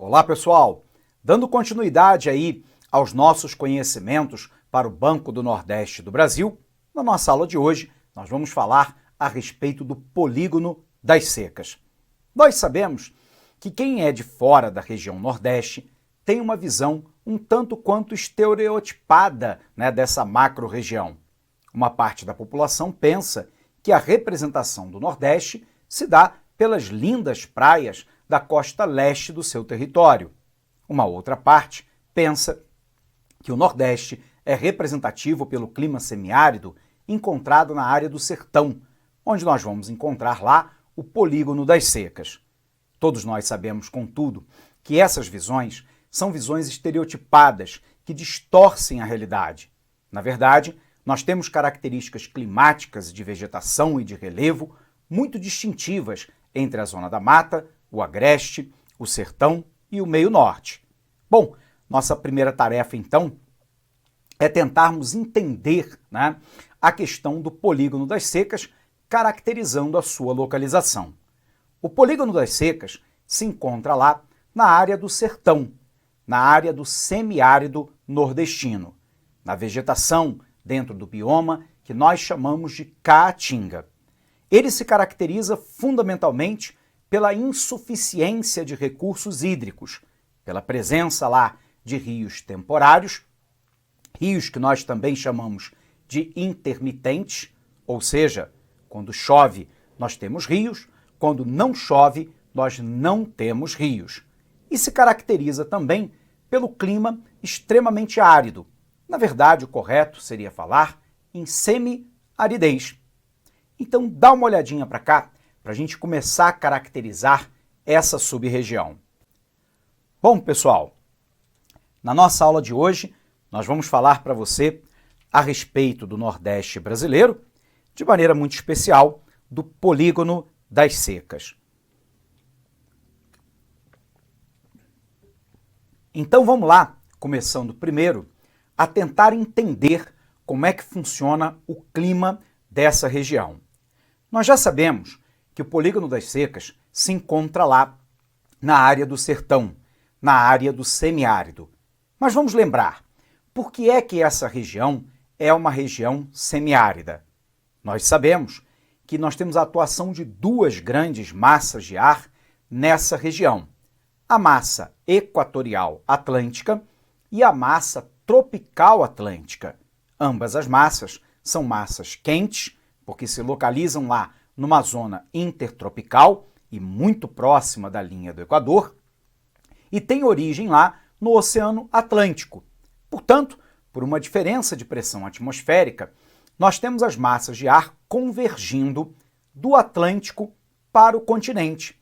Olá, pessoal! Dando continuidade aí aos nossos conhecimentos para o Banco do Nordeste do Brasil, na nossa aula de hoje nós vamos falar a respeito do polígono das secas. Nós sabemos que quem é de fora da região Nordeste tem uma visão um tanto quanto estereotipada, dessa macro-região. Uma parte da população pensa que a representação do Nordeste se dá pelas lindas praias da costa leste do seu território. Uma outra parte pensa que o Nordeste é representativo pelo clima semiárido encontrado na área do sertão, onde nós vamos encontrar lá o polígono das secas. Todos nós sabemos, contudo, que essas visões são visões estereotipadas que distorcem a realidade. Na verdade, nós temos características climáticas de vegetação e de relevo muito distintivas entre a zona da mata, o agreste, o sertão e o meio norte. Bom, nossa primeira tarefa, então, é tentarmos entender a questão do polígono das secas, caracterizando a sua localização. O polígono das secas se encontra lá na área do sertão, na área do semiárido nordestino, na vegetação dentro do bioma que nós chamamos de caatinga. Ele se caracteriza fundamentalmente pela insuficiência de recursos hídricos, pela presença lá de rios temporários, rios que nós também chamamos de intermitentes, ou seja, quando chove nós temos rios, quando não chove nós não temos rios. E se caracteriza também pelo clima extremamente árido. Na verdade, o correto seria falar em semi-aridez. Então dá uma olhadinha para cá, para a gente começar a caracterizar essa sub-região. Bom, pessoal, na nossa aula de hoje, nós vamos falar para você a respeito do Nordeste brasileiro, de maneira muito especial, do polígono das secas. Então vamos lá, começando primeiro, a tentar entender como é que funciona o clima dessa região. Nós já sabemos que o polígono das secas se encontra lá na área do sertão, na área do semiárido. Mas vamos lembrar, por que é que essa região é uma região semiárida? Nós sabemos que nós temos a atuação de duas grandes massas de ar nessa região. A massa equatorial atlântica e a massa tropical atlântica. Ambas as massas são massas quentes, porque se localizam lá numa zona intertropical e muito próxima da linha do Equador, e tem origem lá no Oceano Atlântico. Portanto, por uma diferença de pressão atmosférica, nós temos as massas de ar convergindo do Atlântico para o continente.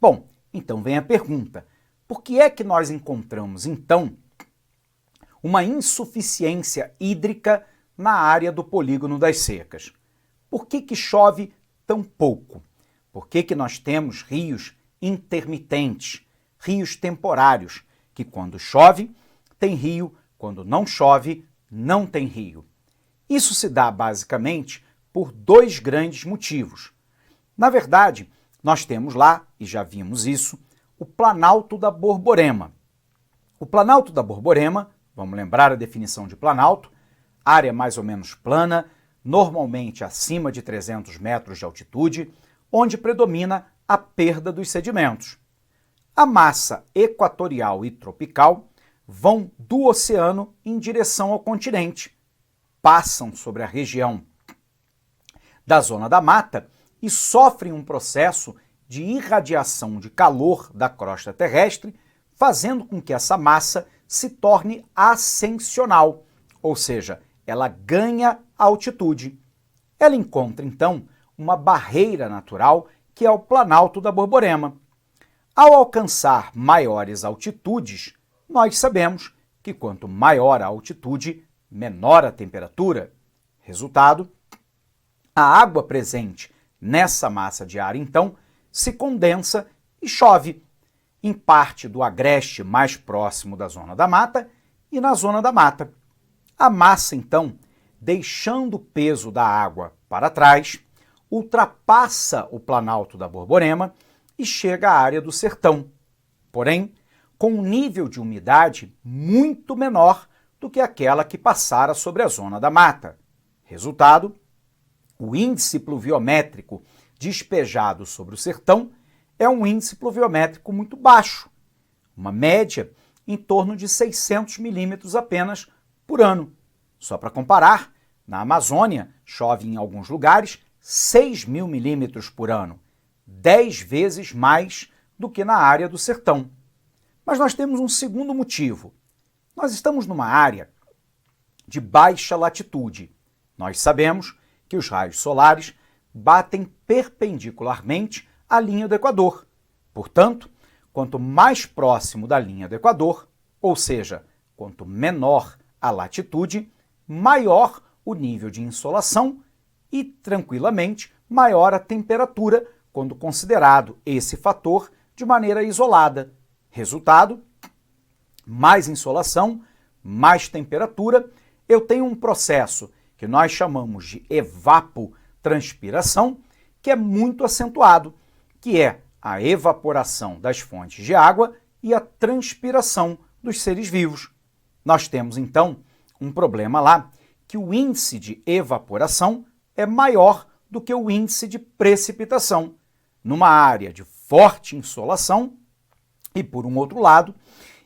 Bom, então vem a pergunta, por que é que nós encontramos, então, uma insuficiência hídrica na área do polígono das secas? Por que chove tão pouco? Por que nós temos rios intermitentes, rios temporários, que quando chove tem rio, quando não chove não tem rio? Isso se dá basicamente por dois grandes motivos. Na verdade, nós temos lá, e já vimos isso, o Planalto da Borborema. O Planalto da Borborema, vamos lembrar a definição de planalto, área mais ou menos plana, normalmente acima de 300 metros de altitude, onde predomina a perda dos sedimentos. A massa equatorial e tropical vão do oceano em direção ao continente, passam sobre a região da zona da mata e sofrem um processo de irradiação de calor da crosta terrestre, fazendo com que essa massa se torne ascensional, ou seja, ela ganha altitude. Ela encontra, então, uma barreira natural que é o Planalto da Borborema. Ao alcançar maiores altitudes, nós sabemos que quanto maior a altitude, menor a temperatura. Resultado, a água presente nessa massa de ar, então, se condensa e chove, em parte do agreste mais próximo da zona da mata e na zona da mata. A massa, então, deixando o peso da água para trás, ultrapassa o Planalto da Borborema e chega à área do sertão. Porém, com um nível de umidade muito menor do que aquela que passara sobre a zona da mata. Resultado, o índice pluviométrico despejado sobre o sertão é um índice pluviométrico muito baixo, uma média em torno de 600 milímetros apenas por ano. Só para comparar, na Amazônia chove em alguns lugares 6.000 milímetros por ano, 10 vezes mais do que na área do sertão. Mas nós temos um segundo motivo. Nós estamos numa área de baixa latitude. Nós sabemos que os raios solares batem perpendicularmente à linha do Equador. Portanto, quanto mais próximo da linha do Equador, ou seja, quanto menor a latitude, maior o nível de insolação e, tranquilamente, maior a temperatura quando considerado esse fator de maneira isolada. Resultado, mais insolação, mais temperatura, eu tenho um processo que nós chamamos de evapotranspiração, que é muito acentuado, que é a evaporação das fontes de água e a transpiração dos seres vivos. Nós temos, então, um problema lá, que o índice de evaporação é maior do que o índice de precipitação, numa área de forte insolação, e, por um outro lado,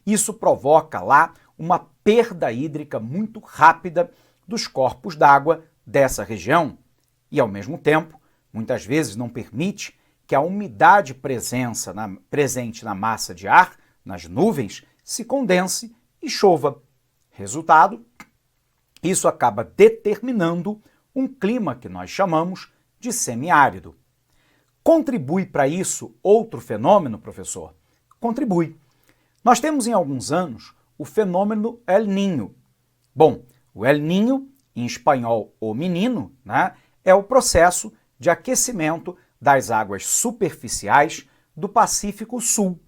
isso provoca lá uma perda hídrica muito rápida dos corpos d'água dessa região e, ao mesmo tempo, muitas vezes não permite que a umidade presente na massa de ar, nas nuvens, se condense e chova. Resultado, isso acaba determinando um clima que nós chamamos de semiárido. Contribui para isso outro fenômeno, professor? Contribui. Nós temos em alguns anos o fenômeno El Niño. Bom, o El Niño, em espanhol o menino, né, é o processo de aquecimento das águas superficiais do Pacífico Sul.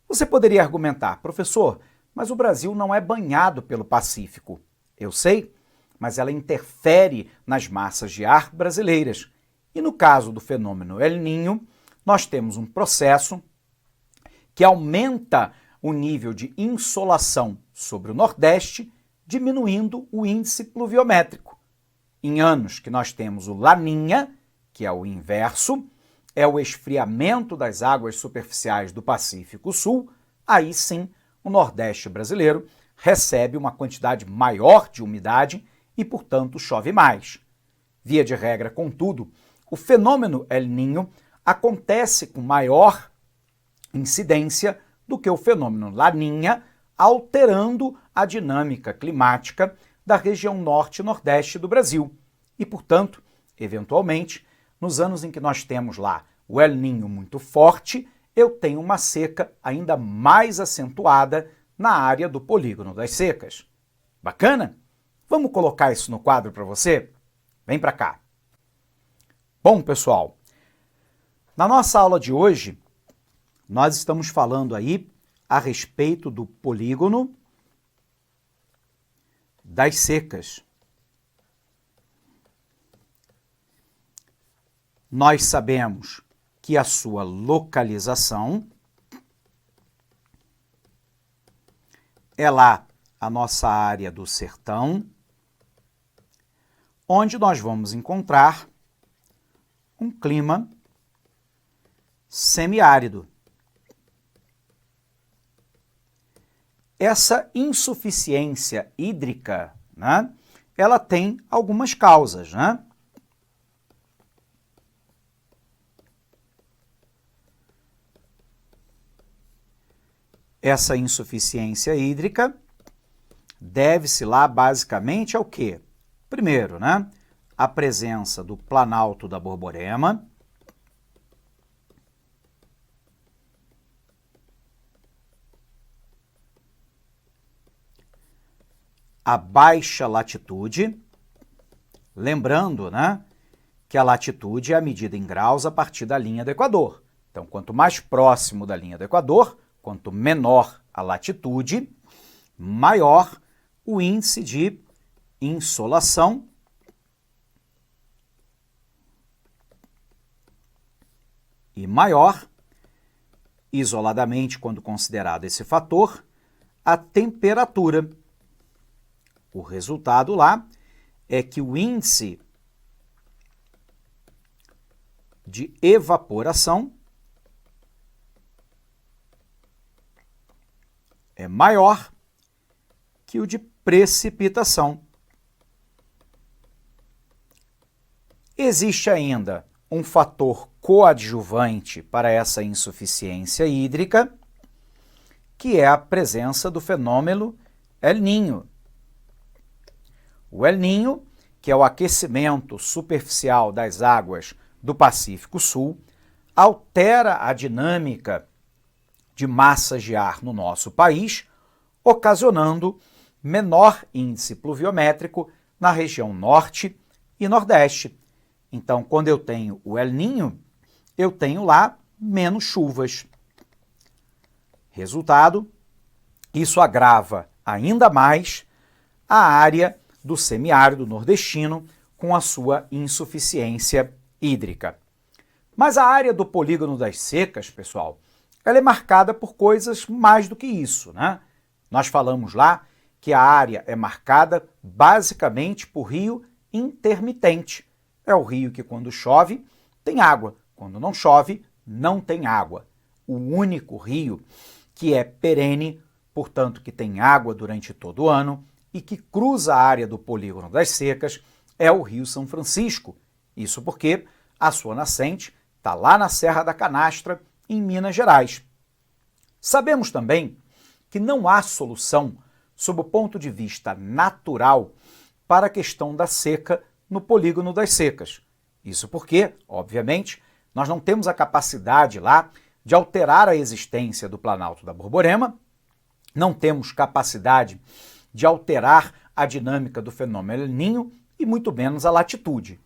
Você poderia argumentar, professor, mas o Brasil não é banhado pelo Pacífico. Eu sei, mas ela interfere nas massas de ar brasileiras. E no caso do fenômeno El Niño, nós temos um processo que aumenta o nível de insolação sobre o Nordeste, diminuindo o índice pluviométrico. Em anos que nós temos o Laninha, que é o inverso, é o esfriamento das águas superficiais do Pacífico Sul, aí sim o Nordeste brasileiro recebe uma quantidade maior de umidade e, portanto, chove mais. Via de regra, contudo, o fenômeno El Niño acontece com maior incidência do que o fenômeno Laninha, alterando a dinâmica climática da região norte e nordeste do Brasil. E, portanto, eventualmente, nos anos em que nós temos lá o El Niño muito forte, eu tenho uma seca ainda mais acentuada na área do polígono das secas. Bacana? Vamos colocar isso no quadro para você? Vem para cá. Bom, pessoal, na nossa aula de hoje, nós estamos falando aí a respeito do polígono das secas. Nós sabemos que a sua localização é lá a nossa área do sertão, onde nós vamos encontrar um clima semiárido. Essa insuficiência hídrica, né, ela tem algumas causas, né? Essa insuficiência hídrica deve-se lá basicamente ao quê? Primeiro, né, a presença do Planalto da Borborema, a baixa latitude, lembrando, né, que a latitude é a medida em graus a partir da linha do Equador. Então, quanto mais próximo da linha do Equador, quanto menor a latitude, maior o índice de insolação e maior isoladamente, quando considerado esse fator, a temperatura. O resultado lá é que o índice de evaporação é maior que o de precipitação. Existe ainda um fator coadjuvante para essa insuficiência hídrica, que é a presença do fenômeno El Niño. O El Niño, que é o aquecimento superficial das águas do Pacífico Sul, altera a dinâmica de massas de ar no nosso país, ocasionando menor índice pluviométrico na região norte e nordeste. Então, quando eu tenho o El Niño, eu tenho lá menos chuvas. Resultado, isso agrava ainda mais a área do semiárido nordestino com a sua insuficiência hídrica. Mas a área do polígono das secas, pessoal, ela é marcada por coisas mais do que isso, né? Nós falamos lá que a área é marcada basicamente por rio intermitente. É o rio que, quando chove, tem água. Quando não chove, não tem água. O único rio que é perene, portanto, que tem água durante todo o ano e que cruza a área do polígono das secas, é o Rio São Francisco. Isso porque a sua nascente está lá na Serra da Canastra, em Minas Gerais. Sabemos também que não há solução, sob o ponto de vista natural, para a questão da seca no polígono das secas. Isso porque, obviamente, nós não temos a capacidade lá de alterar a existência do Planalto da Borborema, não temos capacidade de alterar a dinâmica do fenômeno El Niño e muito menos a latitude.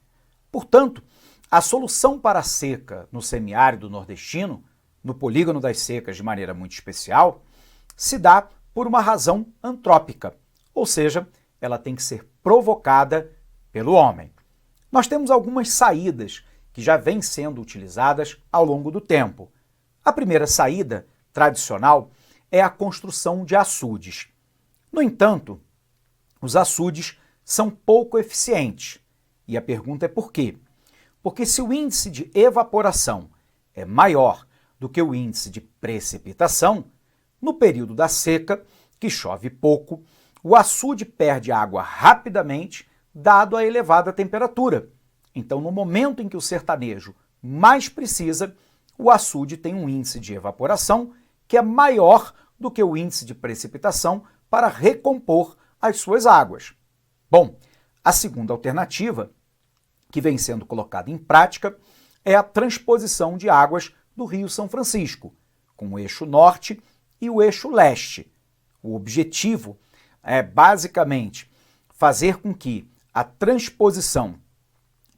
Portanto, a solução para a seca no semiárido nordestino, no polígono das secas de maneira muito especial, se dá por uma razão antrópica, ou seja, ela tem que ser provocada pelo homem. Nós temos algumas saídas que já vêm sendo utilizadas ao longo do tempo. A primeira saída, tradicional, é a construção de açudes. No entanto, os açudes são pouco eficientes. E a pergunta é por quê? Porque se o índice de evaporação é maior do que o índice de precipitação, no período da seca, que chove pouco, o açude perde água rapidamente, dado a elevada temperatura. Então, no momento em que o sertanejo mais precisa, o açude tem um índice de evaporação que é maior do que o índice de precipitação para recompor as suas águas. Bom, a segunda alternativa, que vem sendo colocada em prática, é a transposição de águas do Rio São Francisco, com o eixo norte e o eixo leste. O objetivo é basicamente fazer com que a transposição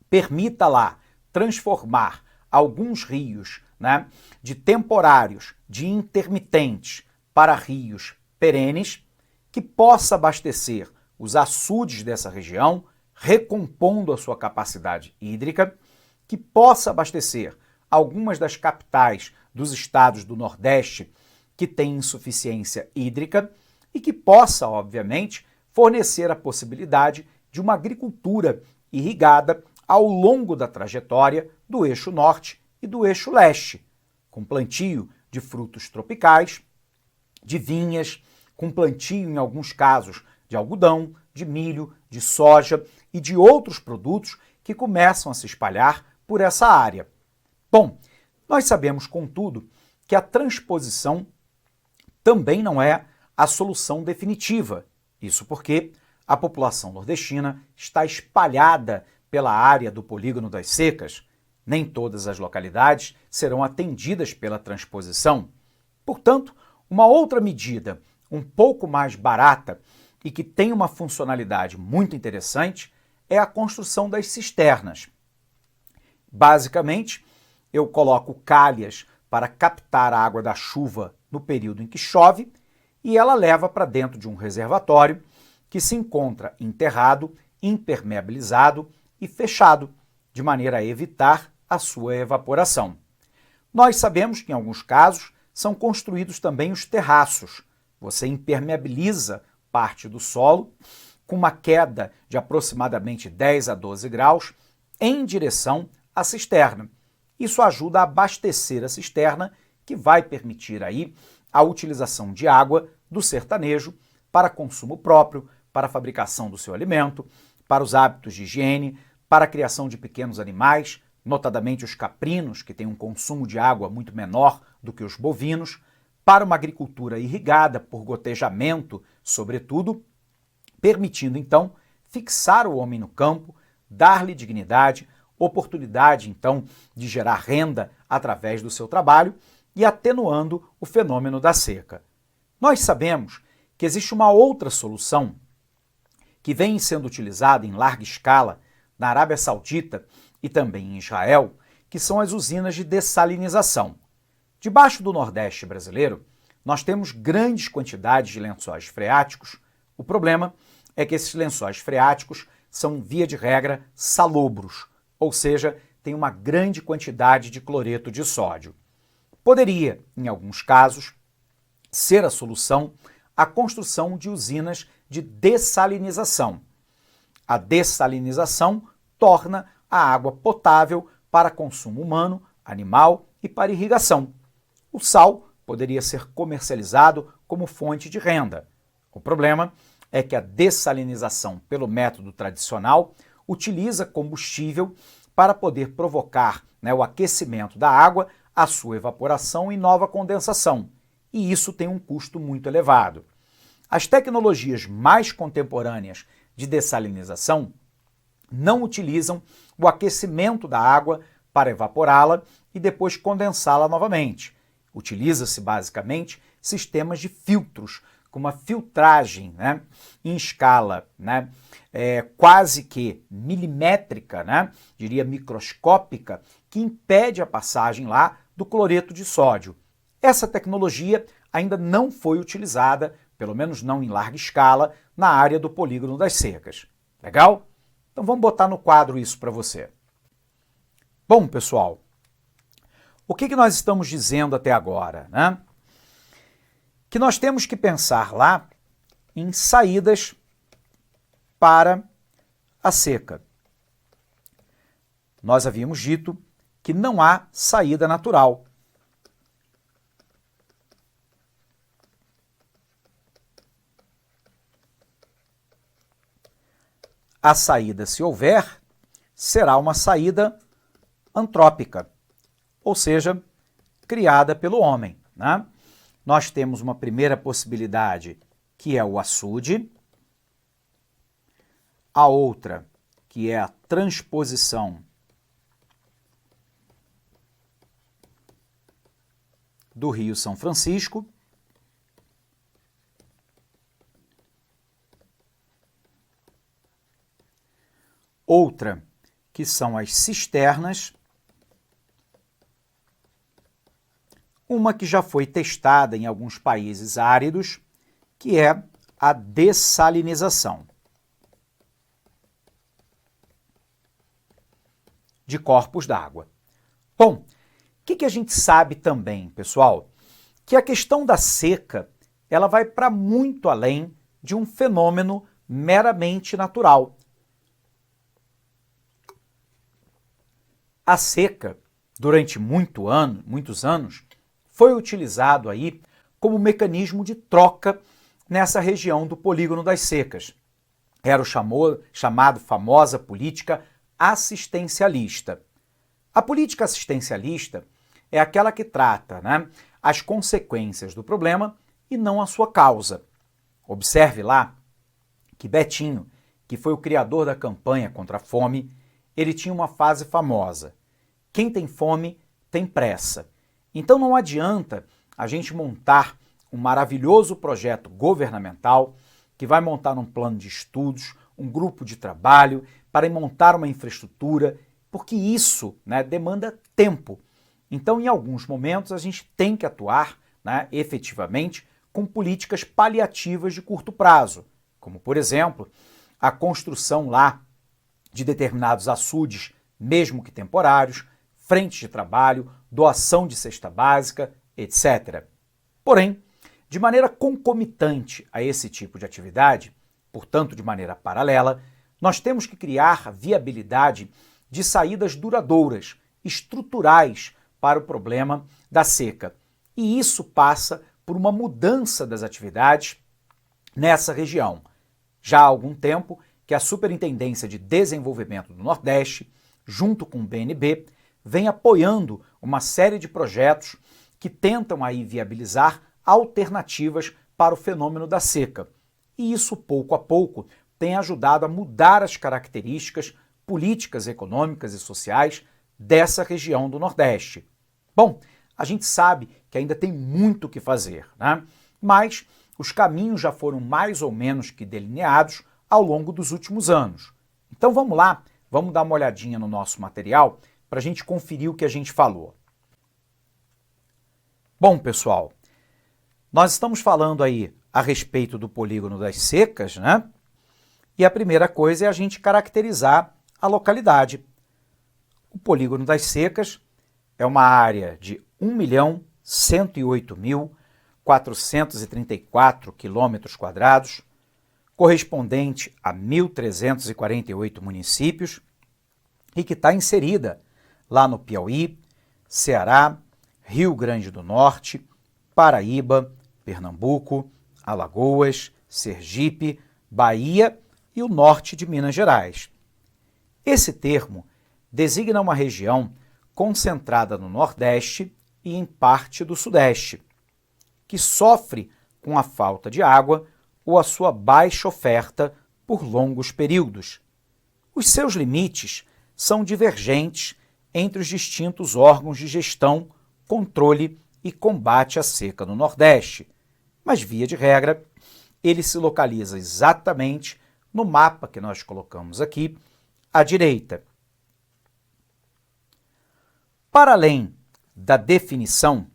permita lá transformar alguns rios, né, de temporários, de intermitentes, para rios perenes, que possa abastecer os açudes dessa região, recompondo a sua capacidade hídrica, que possa abastecer algumas das capitais dos estados do Nordeste que têm insuficiência hídrica e que possa, obviamente, fornecer a possibilidade de uma agricultura irrigada ao longo da trajetória do eixo norte e do eixo leste, com plantio de frutos tropicais, de vinhas, com plantio, em alguns casos, de algodão, de milho, de soja e de outros produtos que começam a se espalhar por essa área. Bom, nós sabemos, contudo, que a transposição também não é a solução definitiva. Isso porque a população nordestina está espalhada pela área do polígono das secas. Nem todas as localidades serão atendidas pela transposição. Portanto, uma outra medida um pouco mais barata e que tem uma funcionalidade muito interessante é a construção das cisternas. Basicamente, eu coloco calhas para captar a água da chuva no período em que chove e ela leva para dentro de um reservatório que se encontra enterrado, impermeabilizado e fechado, de maneira a evitar a sua evaporação. Nós sabemos que, em alguns casos, são construídos também os terraços. Você impermeabiliza parte do solo com uma queda de aproximadamente 10 a 12 graus em direção à cisterna. Isso ajuda a abastecer a cisterna, que vai permitir aí a utilização de água do sertanejo para consumo próprio, para a fabricação do seu alimento, para os hábitos de higiene, para a criação de pequenos animais, notadamente os caprinos, que têm um consumo de água muito menor do que os bovinos, para uma agricultura irrigada por gotejamento, sobretudo, permitindo então fixar o homem no campo, dar-lhe dignidade, oportunidade então de gerar renda através do seu trabalho e atenuando o fenômeno da seca. Nós sabemos que existe uma outra solução que vem sendo utilizada em larga escala na Arábia Saudita e também em Israel, que são as usinas de dessalinização. Debaixo do Nordeste brasileiro, nós temos grandes quantidades de lençóis freáticos. O problema é que esses lençóis freáticos são, via de regra, salobros, ou seja, tem uma grande quantidade de cloreto de sódio. Poderia, em alguns casos, ser a solução a construção de usinas de dessalinização. A dessalinização torna a água potável para consumo humano, animal e para irrigação. O sal poderia ser comercializado como fonte de renda. O problema é que a dessalinização pelo método tradicional utiliza combustível para poder provocar o aquecimento da água, a sua evaporação e nova condensação. E isso tem um custo muito elevado. As tecnologias mais contemporâneas de dessalinização não utilizam o aquecimento da água para evaporá-la e depois condensá-la novamente. Utiliza-se basicamente sistemas de filtros, com uma filtragem em escala quase que milimétrica, diria microscópica, que impede a passagem lá do cloreto de sódio. Essa tecnologia ainda não foi utilizada, pelo menos não em larga escala, na área do polígono das secas. Legal? Então vamos botar no quadro isso para você. Bom, pessoal, o que nós estamos dizendo até agora? Que nós temos que pensar lá em saídas para a seca. Nós havíamos dito que não há saída natural. A saída, se houver, será uma saída antrópica, ou seja, criada pelo homem. Nós temos uma primeira possibilidade, que é o açude, a outra, que é a transposição do Rio São Francisco, outra, que são as cisternas, uma que já foi testada em alguns países áridos, que é a dessalinização de corpos d'água. Bom, o que a gente sabe também, pessoal? Que a questão da seca, ela vai para muito além de um fenômeno meramente natural. A seca, durante muitos anos, foi utilizado aí como mecanismo de troca nessa região do polígono das secas. Era o chamado famosa política assistencialista. A política assistencialista é aquela que trata as consequências do problema e não a sua causa. Observe lá que Betinho, que foi o criador da campanha contra a fome, ele tinha uma frase famosa: quem tem fome tem pressa. Então não adianta a gente montar um maravilhoso projeto governamental que vai montar um plano de estudos, um grupo de trabalho para montar uma infraestrutura, porque isso demanda tempo. Então, em alguns momentos, a gente tem que atuar efetivamente com políticas paliativas de curto prazo, como, por exemplo, a construção lá de determinados açudes, mesmo que temporários, frentes de trabalho, doação de cesta básica, etc. Porém, de maneira concomitante a esse tipo de atividade, portanto de maneira paralela, nós temos que criar viabilidade de saídas duradouras, estruturais para o problema da seca. E isso passa por uma mudança das atividades nessa região. Já há algum tempo que a Superintendência de Desenvolvimento do Nordeste, junto com o BNB, vem apoiando uma série de projetos que tentam aí viabilizar alternativas para o fenômeno da seca. E isso, pouco a pouco, tem ajudado a mudar as características políticas, econômicas e sociais dessa região do Nordeste. Bom, a gente sabe que ainda tem muito o que fazer, né? Mas os caminhos já foram mais ou menos que delineados ao longo dos últimos anos. Então vamos lá, vamos dar uma olhadinha no nosso material para a gente conferir o que a gente falou. Bom, pessoal, nós estamos falando aí a respeito do polígono das secas, né? E a primeira coisa é a gente caracterizar a localidade. O polígono das secas é uma área de 1.108.434 km², correspondente a 1.348 municípios e que está inserida lá no Piauí, Ceará, Rio Grande do Norte, Paraíba, Pernambuco, Alagoas, Sergipe, Bahia e o norte de Minas Gerais. Esse termo designa uma região concentrada no Nordeste e em parte do Sudeste, que sofre com a falta de água ou a sua baixa oferta por longos períodos. Os seus limites são divergentes entre os distintos órgãos de gestão, controle e combate à seca no Nordeste, mas, via de regra, ele se localiza exatamente no mapa que nós colocamos aqui, à direita. Para além da definição,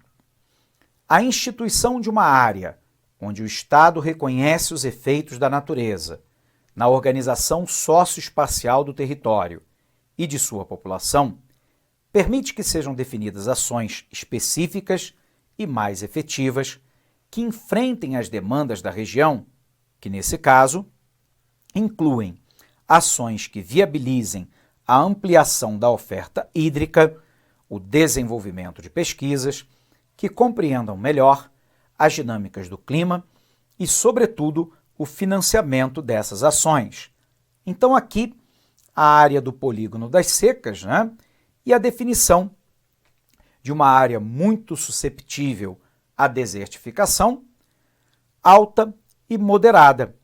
a instituição de uma área onde o Estado reconhece os efeitos da natureza na organização socioespacial do território e de sua população permite que sejam definidas ações específicas e mais efetivas que enfrentem as demandas da região, que, nesse caso, incluem ações que viabilizem a ampliação da oferta hídrica, o desenvolvimento de pesquisas, que compreendam melhor as dinâmicas do clima e, sobretudo, o financiamento dessas ações. Então, aqui, a área do polígono das secas, né, e a definição de uma área muito susceptível à desertificação, alta e moderada,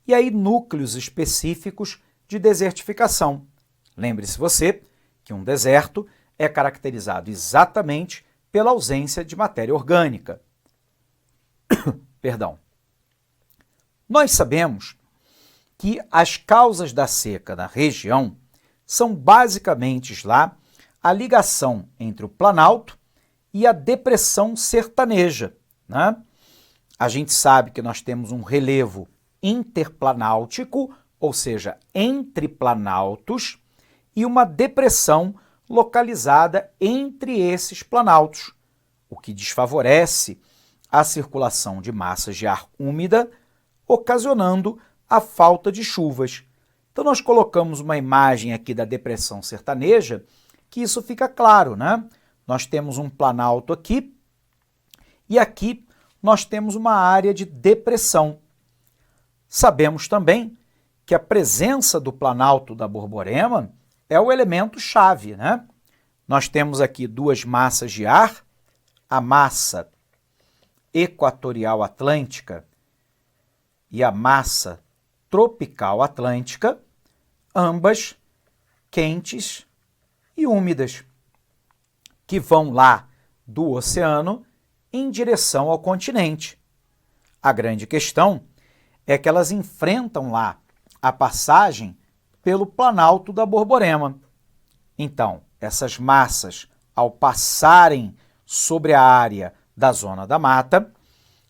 e aí núcleos específicos de desertificação. Lembre-se você que um deserto é caracterizado exatamente pela ausência de matéria orgânica. Perdão. Nós sabemos que as causas da seca na região são basicamente lá a ligação entre o Planalto e a depressão sertaneja, né? A gente sabe que nós temos um relevo interplanáltico, ou seja, entre planaltos, e uma depressão localizada entre esses planaltos, o que desfavorece a circulação de massas de ar úmida, ocasionando a falta de chuvas. Então nós colocamos uma imagem aqui da depressão sertaneja, que isso fica claro, né? Nós temos um planalto aqui, e aqui nós temos uma área de depressão. Sabemos também que a presença do Planalto da Borborema é o elemento-chave, né? Nós temos aqui duas massas de ar, a massa equatorial atlântica e a massa tropical atlântica, ambas quentes e úmidas, que vão lá do oceano em direção ao continente. A grande questão é que elas enfrentam lá a passagem pelo Planalto da Borborema. Então, essas massas, ao passarem sobre a área da zona da mata,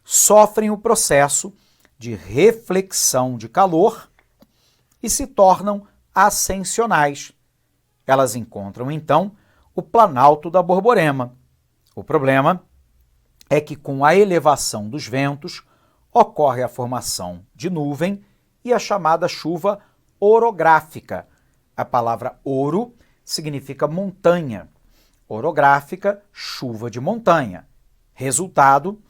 sofrem o processo de reflexão de calor e se tornam ascensionais. Elas encontram, então, o Planalto da Borborema. O problema é que com a elevação dos ventos ocorre a formação de nuvem e a chamada chuva orográfica. A palavra oro significa montanha. Orográfica, chuva de montanha. Resultado,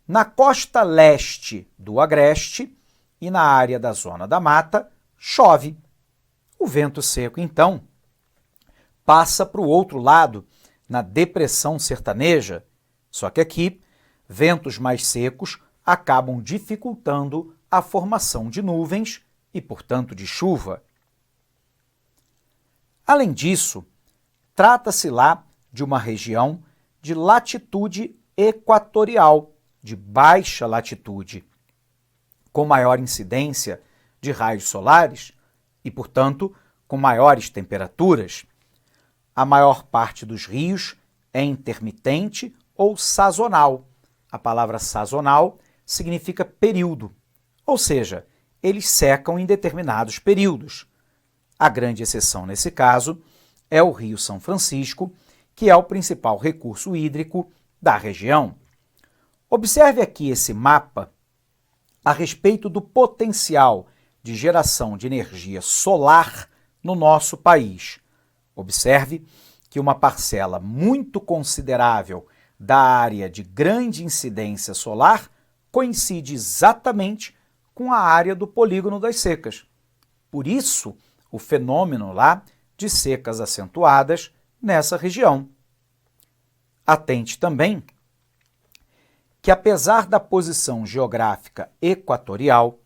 na costa leste do Agreste e na área da Zona da Mata, chove. O vento seco, então, passa para o outro lado, na depressão sertaneja, só que aqui, ventos mais secos acabam dificultando a formação de nuvens e, portanto, de chuva. Além disso, trata-se lá de uma região de latitude equatorial, de baixa latitude, com maior incidência de raios solares e, portanto, com maiores temperaturas. A maior parte dos rios é intermitente ou sazonal. A palavra sazonal significa período, ou seja, eles secam em determinados períodos. A grande exceção nesse caso é o Rio São Francisco, que é o principal recurso hídrico da região. Observe aqui esse mapa a respeito do potencial de geração de energia solar no nosso país. Observe que uma parcela muito considerável da área de grande incidência solar coincide exatamente com a área do Polígono das Secas. Por isso, o fenômeno lá de secas acentuadas nessa região. Atente também que, apesar da posição geográfica equatorial,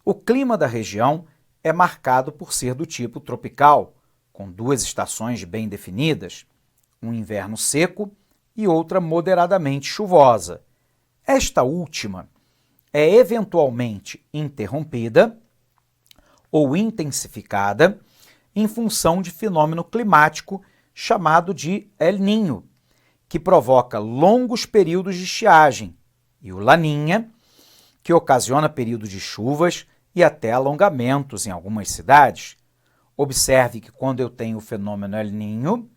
o clima da região é marcado por ser do tipo tropical, com duas estações bem definidas, um inverno seco e outra moderadamente chuvosa. Esta última é eventualmente interrompida ou intensificada em função de fenômeno climático chamado de El Niño, que provoca longos períodos de estiagem, e o Laninha, que ocasiona períodos de chuvas e até alongamentos em algumas cidades. Observe que quando eu tenho o fenômeno El Niño,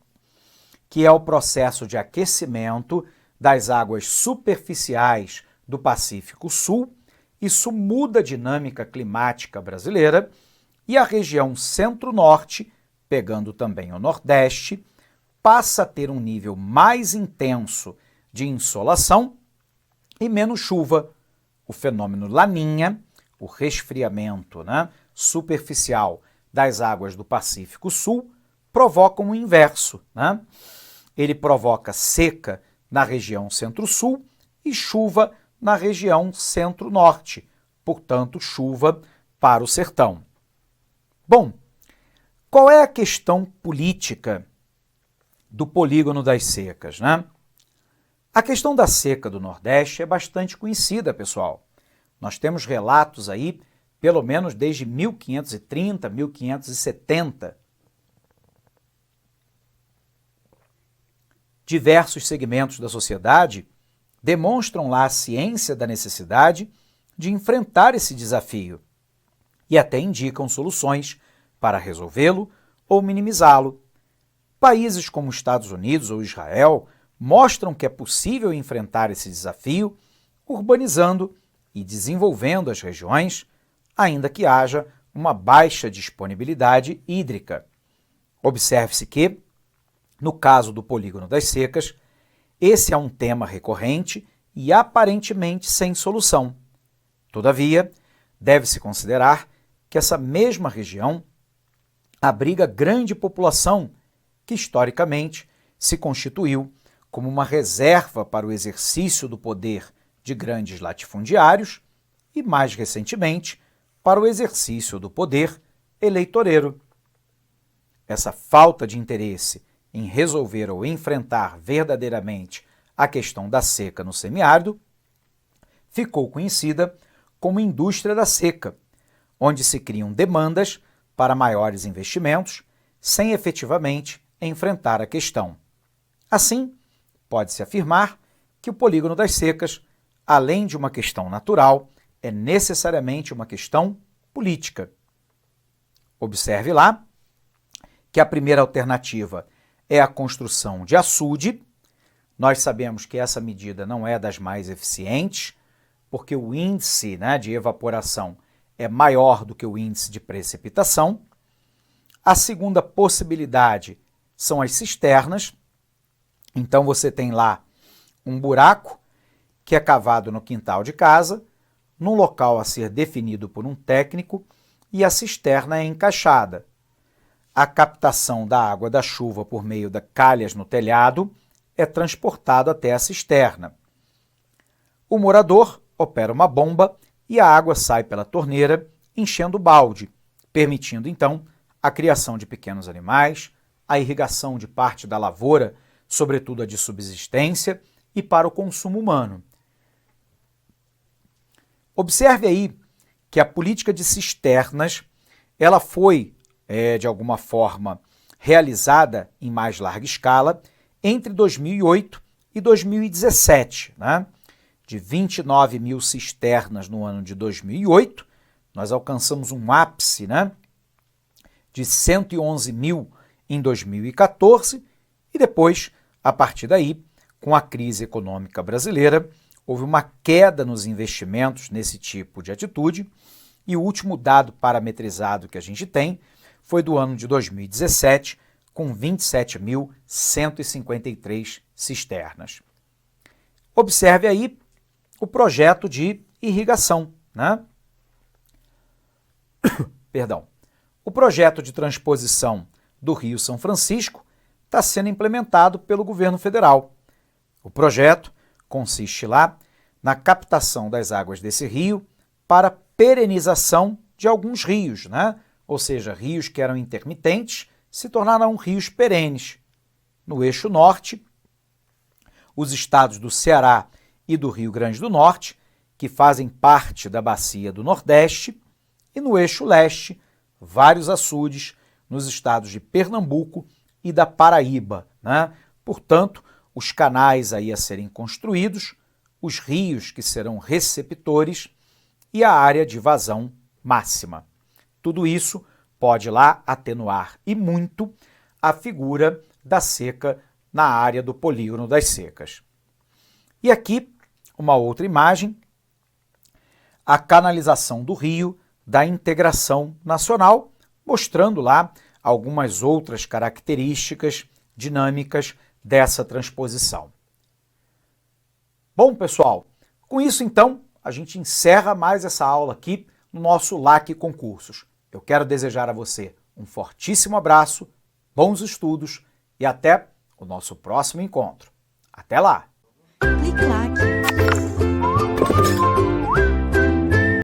que é o processo de aquecimento das águas superficiais do Pacífico Sul, isso muda a dinâmica climática brasileira e a região centro-norte, pegando também o Nordeste, passa a ter um nível mais intenso de insolação e menos chuva. O fenômeno Laninha, o resfriamento superficial das águas do Pacífico Sul, provoca o inverso. Ele provoca seca na região centro-sul e chuva na região centro-norte, portanto, chuva para o sertão. Bom, qual é a questão política do Polígono das Secas, A questão da seca do Nordeste é bastante conhecida, pessoal. Nós temos relatos aí, pelo menos desde 1530, 1570. Diversos segmentos da sociedade demonstram lá a ciência da necessidade de enfrentar esse desafio e até indicam soluções para resolvê-lo ou minimizá-lo. Países como Estados Unidos ou Israel mostram que é possível enfrentar esse desafio urbanizando e desenvolvendo as regiões, ainda que haja uma baixa disponibilidade hídrica. Observe-se que, no caso do Polígono das Secas, esse é um tema recorrente e aparentemente sem solução. Todavia, deve-se considerar que essa mesma região abriga grande população que, historicamente, se constituiu como uma reserva para o exercício do poder de grandes latifundiários e, mais recentemente, para o exercício do poder eleitoreiro. Essa falta de interesse em resolver ou enfrentar verdadeiramente a questão da seca no semiárido ficou conhecida como indústria da seca, onde se criam demandas para maiores investimentos sem efetivamente enfrentar a questão. Assim, pode-se afirmar que o Polígono das Secas, além de uma questão natural, é necessariamente uma questão política. Observe lá que a primeira alternativa é a construção de açude, Nós sabemos que essa medida não é das mais eficientes, porque o índice, né, de evaporação é maior do que o índice de precipitação. A segunda possibilidade são as cisternas. Então você tem lá um buraco que é cavado no quintal de casa, num local a ser definido por um técnico, e a cisterna é encaixada. A captação da água da chuva por meio de calhas no telhado é transportado até a cisterna. O morador opera uma bomba e a água sai pela torneira, enchendo o balde, permitindo então a criação de pequenos animais, a irrigação de parte da lavoura, sobretudo a de subsistência, e para o consumo humano. Observe aí que a política de cisternas ela foi, de alguma forma, realizada em mais larga escala entre 2008 e 2017. Né? De 29 mil cisternas no ano de 2008, nós alcançamos um ápice, né, de 111 mil em 2014 e depois, a partir daí, com a crise econômica brasileira, houve uma queda nos investimentos nesse tipo de atitude e o último dado parametrizado que a gente tem foi do ano de 2017, com 27.153 cisternas. Observe aí o projeto de irrigação, né? Perdão. O projeto de transposição do Rio São Francisco está sendo implementado pelo governo federal. O projeto consiste lá na captação das águas desse rio para perenização de alguns rios, né? Ou seja, rios que eram intermitentes se tornaram rios perenes. No eixo norte, os estados do Ceará e do Rio Grande do Norte, que fazem parte da bacia do Nordeste, e no eixo leste, vários açudes nos estados de Pernambuco e da Paraíba, né? Portanto, os canais aí a serem construídos, os rios que serão receptores e a área de vazão máxima. Tudo isso pode lá atenuar e muito a figura da seca na área do polígono das secas. E aqui uma outra imagem, a canalização do rio da integração nacional, mostrando lá algumas outras características dinâmicas dessa transposição. Bom, pessoal, com isso então a gente encerra mais essa aula aqui no nosso LAC Concursos. Eu quero desejar a você um fortíssimo abraço, bons estudos e até o nosso próximo encontro. Até lá! Clique LAC.